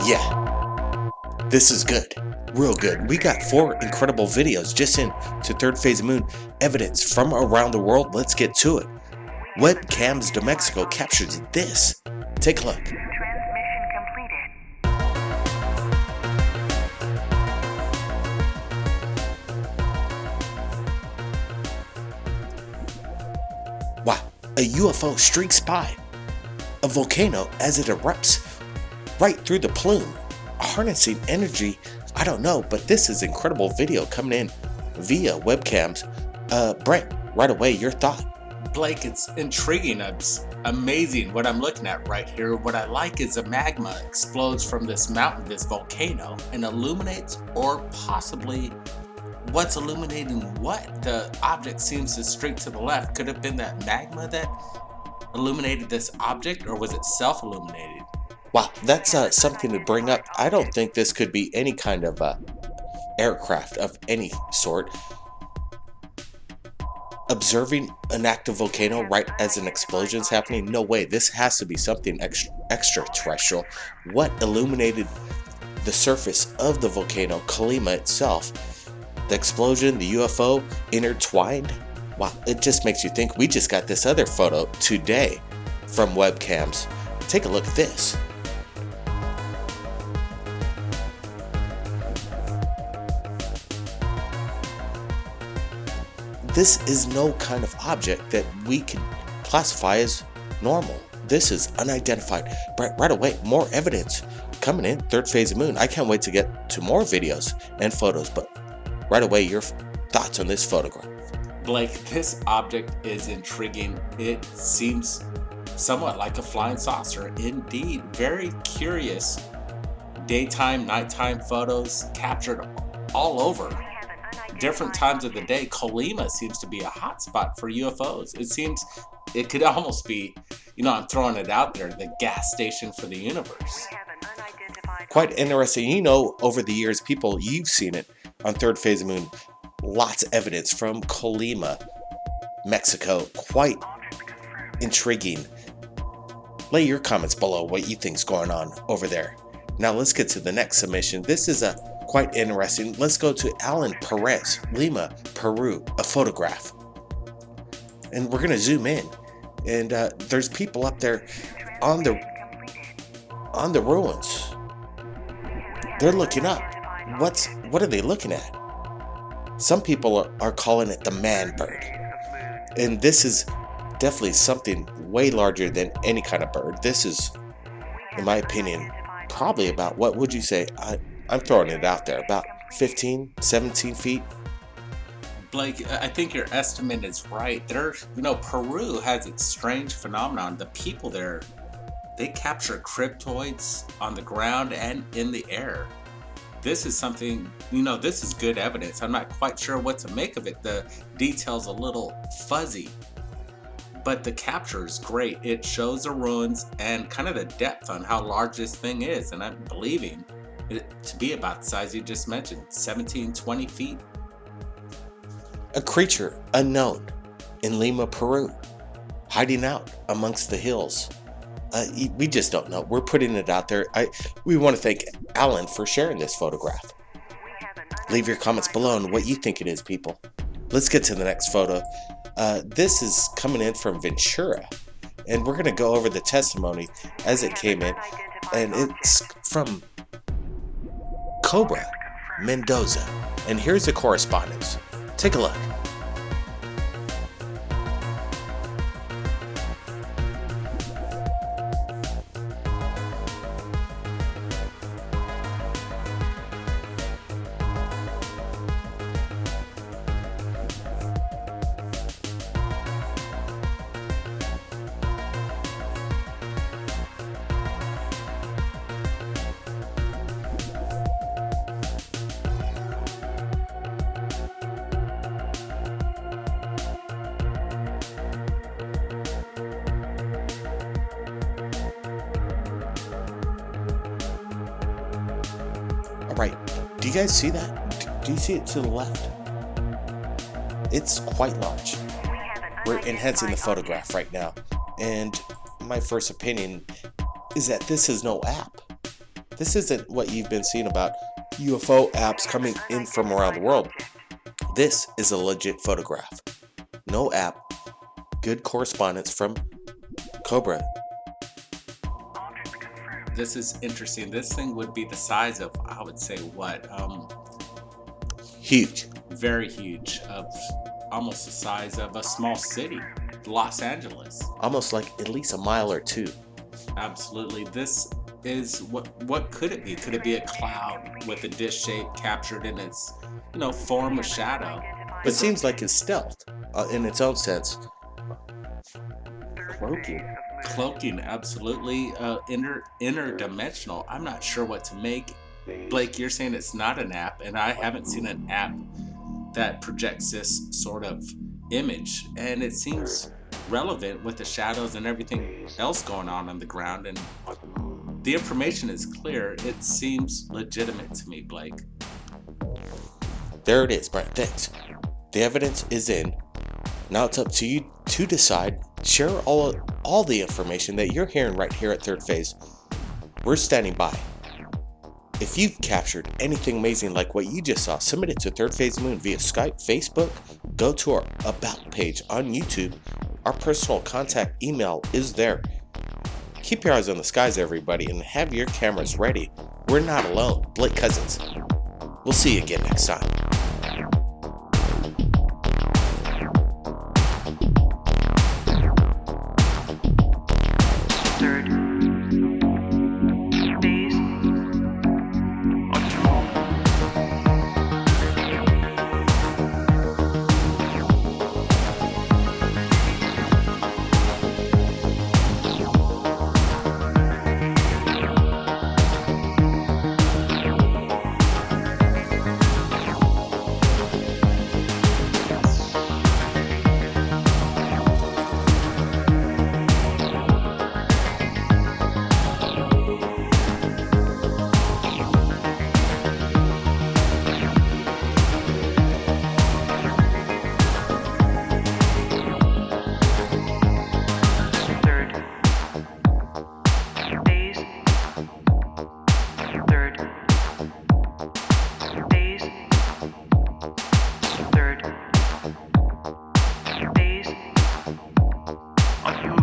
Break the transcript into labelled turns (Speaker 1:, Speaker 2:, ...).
Speaker 1: Yeah, this is good. Real good. We got 4 incredible videos just into Third Phase of Moon evidence from around the world. Let's get to it. Webcams de Mexico captures this. Take a look. Wow, a UFO streaks by a volcano as it erupts right through the plume, harnessing energy. I don't know, but this is incredible video coming in via webcams. Brent, right away, your thought.
Speaker 2: Blake, it's intriguing. It's amazing what I'm looking at right here. What I like is the magma explodes from this mountain, this volcano, and illuminates, or possibly what's illuminating what? The object seems to streak to the left. Could it have been that magma that illuminated this object, or was it self-illuminated?
Speaker 1: Wow, that's something to bring up. I don't think this could be any kind of aircraft of any sort. Observing an active volcano right as an explosion is happening? No way. This has to be something extraterrestrial. What illuminated the surface of the volcano, Colima itself? The explosion, the UFO, intertwined? Wow, it just makes you think. We just got this other photo today from webcams. Take a look at this. This is no kind of object that we can classify as normal. This is unidentified. Right away, more evidence coming in. Third Phase of Moon. I can't wait to get to more videos and photos, but right away, your thoughts on this photograph.
Speaker 2: Blake, this object is intriguing. It seems somewhat like a flying saucer. Indeed, very curious. Daytime, nighttime photos captured all over. Different times of the day. Colima seems to be a hotspot for UFOs. It seems it could almost be, I'm throwing it out there, the gas station for the universe.
Speaker 1: Quite interesting. Over the years, you've seen it on Third Phase of Moon. Lots of evidence from Colima, Mexico. Quite intriguing. Lay your comments below what you think's going on over there. Now let's get to the next submission. This is quite interesting. Let's go to Alan Perez, Lima, Peru, a photograph. And we're gonna zoom in. And there's people up there on the ruins. They're looking up. What are they looking at? Some people are calling it the man bird. And this is definitely something way larger than any kind of bird. This is, in my opinion, probably about, what would you say? I'm throwing it out there, about 15, 17 feet.
Speaker 2: Blake, I think your estimate is right. Peru has its strange phenomenon. The people there, they capture cryptoids on the ground and in the air. This is something, this is good evidence. I'm not quite sure what to make of it. The detail's a little fuzzy, but the capture is great. It shows the ruins and kind of the depth on how large this thing is. And I'm believing it to be about the size you just mentioned, 17, 20 feet.
Speaker 1: A creature unknown in Lima, Peru, hiding out amongst the hills. We just don't know. We're putting it out there. We want to thank Alan for sharing this photograph. Leave your comments below on what you think it is, people. Let's get to the next photo. This is coming in from Ventura, and we're going to go over the testimony as it came in, and it's from Cobra Mendoza. And here's the correspondence. Take a look. Right. Do you guys see that? Do you see it to the left? It's quite large. We're enhancing the photograph right now. And my first opinion is that this is no app. This isn't what you've been seeing about UFO apps coming in from around the world. This is a legit photograph. No app. Good correspondence from Cobra.
Speaker 2: This is interesting. This thing would be the size of, I would say, what?
Speaker 1: Huge.
Speaker 2: Very huge. Of almost the size of a small city, Los Angeles.
Speaker 1: Almost like at least a mile or two.
Speaker 2: Absolutely. This is what could it be? Could it be a cloud with a dish shape captured in its, form of shadow?
Speaker 1: It seems like it's stealth in its own sense.
Speaker 2: Cloaking, absolutely. Interdimensional. I'm not sure what to make. Blake, you're saying it's not an app, and I haven't seen an app that projects this sort of image, and it seems relevant with the shadows and everything else going on the ground, and the information is clear. It seems legitimate to me, Blake.
Speaker 1: There it is, Brent. Thanks. The evidence is in. Now it's up to you to decide. Share all the information that you're hearing right here at Third Phase. We're standing by. If you've captured anything amazing like what you just saw, submit it to Third Phase Moon via Skype, Facebook. Go to our About page on YouTube. Our personal contact email is there. Keep your eyes on the skies, everybody, and have your cameras ready. We're not alone. Blake Cousins. We'll see you again next time.
Speaker 3: Third phase of